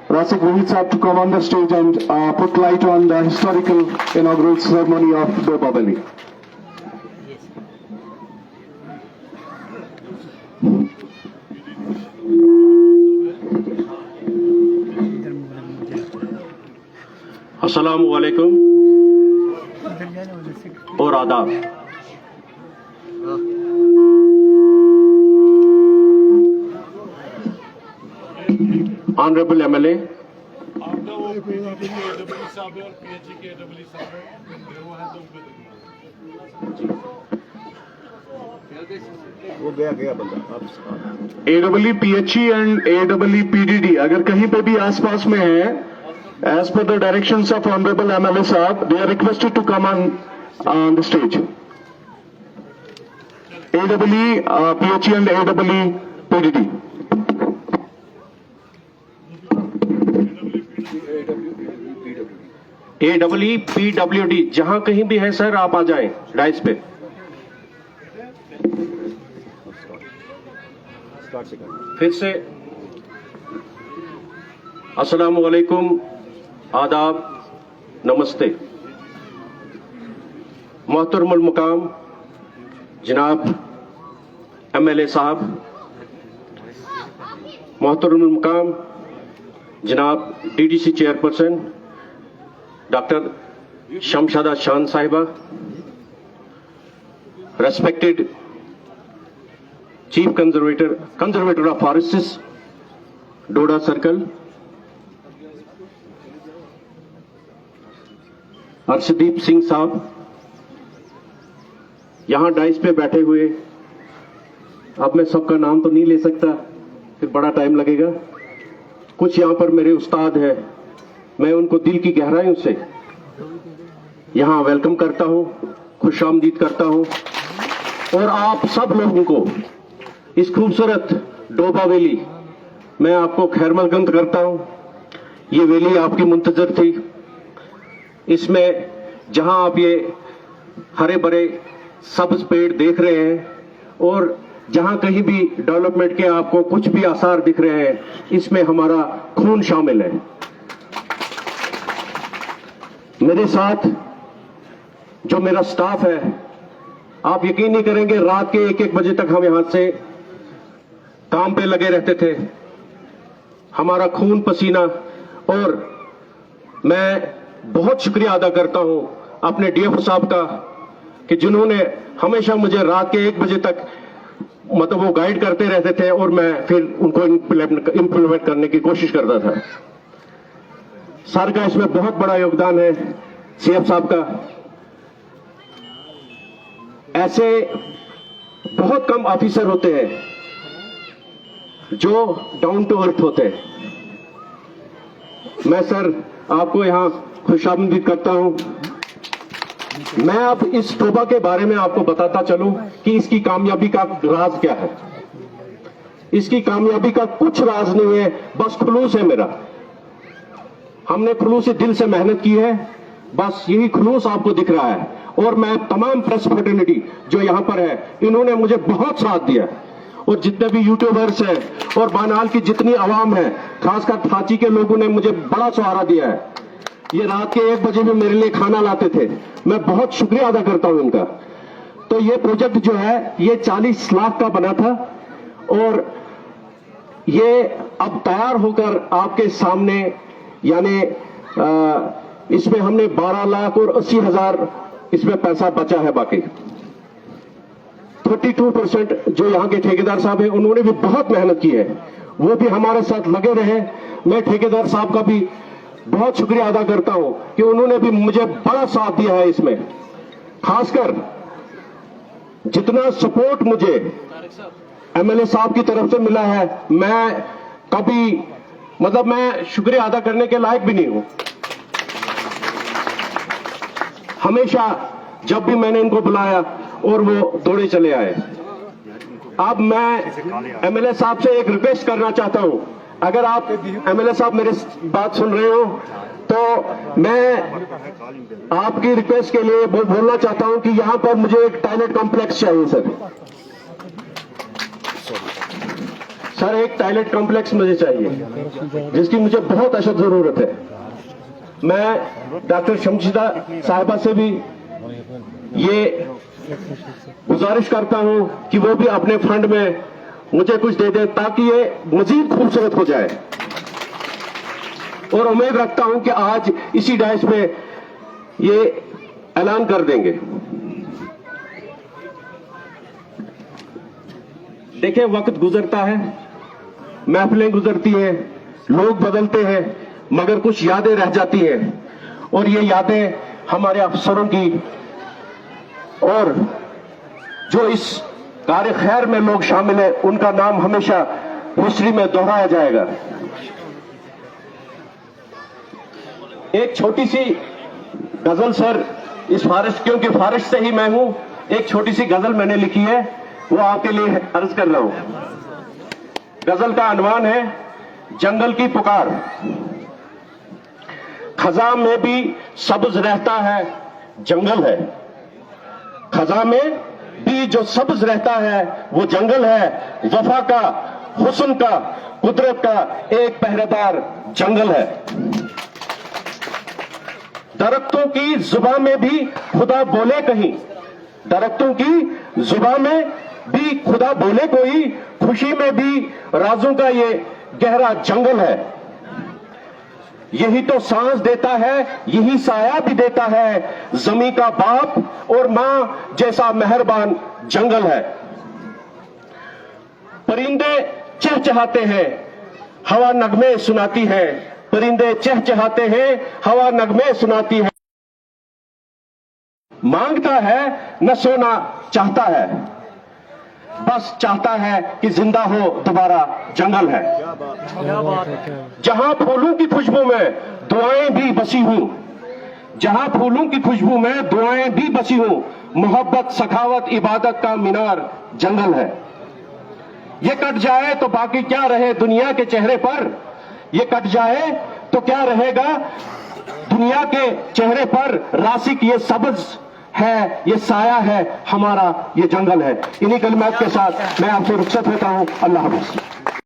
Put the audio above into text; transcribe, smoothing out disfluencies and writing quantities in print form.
Rasik Rohit Saab to come on the stage and put light on the historical inaugural ceremony of Doba Valley. अस्सलामु अलैकुम और आदाब। Honourable MLA, वो गया बंदा। AEE PHE and AEE PDD अगर कहीं पे भी आसपास में है, as per the directions of Honorable MLA Saab, they are requested to come on the stage. AEE PHE and AEE PDD. AEE PWD जहां कहीं भी है सर, आप आ जाएं डाइस पे। फिर से अस्सलामु अलैकुम, आदाब, नमस्ते। मोहतरमुल मुकाम जनाब एमएलए साहब, मोहतरमुल मुकाम जनाब डीडीसी चेयरपर्सन डॉक्टर शमशादा शान साहिबा, respected chief conservator of forests Doda circle, Harshdeep Singh साहब, यहां डाइस पे बैठे हुए, अब मैं सबका नाम तो नहीं ले सकता, फिर बड़ा टाइम लगेगा। कुछ यहां पर मेरे उस्ताद हैं, मैं उनको दिल की गहराइयों से यहां वेलकम करता हूं, खुशामदीद करता हूं और आप सब लोगों को इस खूबसूरत डोबा वैली मैं आपको खैरमकदम करता हूं। ये वैली आपकी मुंतजर थी। इसमें जहां आप ये हरे भरे सब्ज पेड़ देख रहे हैं और जहां कहीं भी डेवलपमेंट के आपको कुछ भी आसार दिख रहे हैं, इसमें हमारा खून शामिल है। मेरे साथ जो मेरा स्टाफ है, आप यकीन नहीं करेंगे, रात के 1-1 बजे तक हम यहां से काम पे लगे रहते थे। हमारा खून पसीना, और मैं बहुत शुक्रिया अदा करता हूं अपने डीएफओ साहब का कि जिन्होंने हमेशा मुझे रात के 1 बजे तक मतलब वो गाइड करते रहते थे और मैं फिर उनको इंप्लीमेंट करने की कोशिश करता था। सर का इसमें बहुत बड़ा योगदान है, सीएफ साहब का। ऐसे बहुत कम ऑफिसर होते हैं जो डाउन टू अर्थ होते हैं। मैं सर आपको यहां खुशामदीद करता हूं। मैं अब इस डोबा के बारे में आपको बताता चलूं कि इसकी कामयाबी का राज क्या है। इसकी कामयाबी का कुछ राज नहीं है, बस खुलूस है मेरा। हमने खुलूस से दिल से मेहनत की है, बस यही खुलूस आपको दिख रहा है। और मैं तमाम प्रेस फ्रेटर्निटी जो यहां पर है, इन्होंने मुझे बहुत साथ दिया, और जितने भी यूट्यूबर्स हैं और बानाल की जितनी आवाम है, खासकर थाची के लोगों ने मुझे बड़ा सहारा दिया है। ये रात के 1 बजे भी मेरे लिए खाना लाते थे, मैं बहुत शुक्रिया अदा करता हूं इनका। तो ये प्रोजेक्ट जो है ये 40 लाख का बना था और ये अब तैयार होकर आपके सामने, यानी इसमें हमने 12 लाख और 80 हजार इसमें पैसा बचा है। बाकी 32% जो यहाँ के ठेकेदार साहब हैं उन्होंने भी बहुत मेहनत की है, वो भी हमारे साथ लगे रहे। मैं ठेकेदार साहब का भी बहुत शुक्रिया अदा करता हूं कि उन्होंने भी मुझे बड़ा साथ दिया है इसमें। खासकर जितना सपोर्ट मुझे एमएलए साहब की तरफ से मिला है, मैं कभी मतलब मैं शुक्रिया अदा करने के लायक भी नहीं हूं। हमेशा जब भी मैंने इनको बुलाया और वो दौड़े चले आए। अब मैं एमएलए साहब से एक रिक्वेस्ट करना चाहता हूं, अगर आप एमएलए साहब मेरे बात सुन रहे हो तो मैं आपकी रिक्वेस्ट के लिए बोलना चाहता हूं कि यहां पर मुझे एक टॉयलेट कॉम्प्लेक्स चाहिए सर। सर एक टॉयलेट कॉम्प्लेक्स मुझे चाहिए जिसकी मुझे बहुत अशद जरूरत है। मैं डॉक्टर शमशीदा साहिबा से भी ये गुजारिश करता हूं कि वो भी अपने फंड में मुझे कुछ दे दे ताकि ये मजीद खूबसूरत हो जाए। और उम्मीद रखता हूं कि आज इसी डाइस पे ये ऐलान कर देंगे। देखिए वक्त गुजरता है, महफिलें गुजरती हैं, लोग बदलते हैं, मगर कुछ यादें रह जाती हैं और ये यादें हमारे अफसरों की और जो इस कार्य खैर में लोग शामिल हैं उनका नाम हमेशा हिस्ट्री में दोहराया जाएगा। एक छोटी सी गजल सर इस फारिश, क्योंकि फारिश से ही मैं हूं, एक छोटी सी गजल मैंने लिखी है, वो आपके लिए अर्ज कर रहा हूं। गजल का अनवान है जंगल की पुकार। खजा में भी सब्ज रहता है जंगल है, खजा में भी जो सब्ज रहता है वो जंगल है। वफा का, हुस्न का, कुदरत का एक पहरेदार जंगल है। दरख्तों की जुबान में भी खुदा बोले कहीं, दरख्तों की जुबान में भी खुदा बोले कोई, खुशी में भी राजों का ये गहरा जंगल है। यही तो सांस देता है, यही साया भी देता है, जमी का बाप और मां जैसा मेहरबान जंगल है। परिंदे चहचहाते हैं, हवा नगमे सुनाती है, परिंदे चहचहाते हैं, हवा नगमे सुनाती है। मांगता है न सोना चाहता है, बस चाहता है कि जिंदा हो दोबारा जंगल है। जहां फूलों की खुशबू में दुआएं भी बसी हूं, जहां फूलों की खुशबू में दुआएं भी बसी हूं, मोहब्बत सखावत इबादत का मीनार जंगल है। ये कट जाए तो बाकी क्या रहे दुनिया के चेहरे पर, ये कट जाए तो क्या रहेगा दुनिया के चेहरे पर। रासिक ये सब्ज है, ये साया है, हमारा ये जंगल है। इन्हीं कलमात के साथ मैं आपसे रुखसत होता हूं। अल्लाह हाफ़िज़।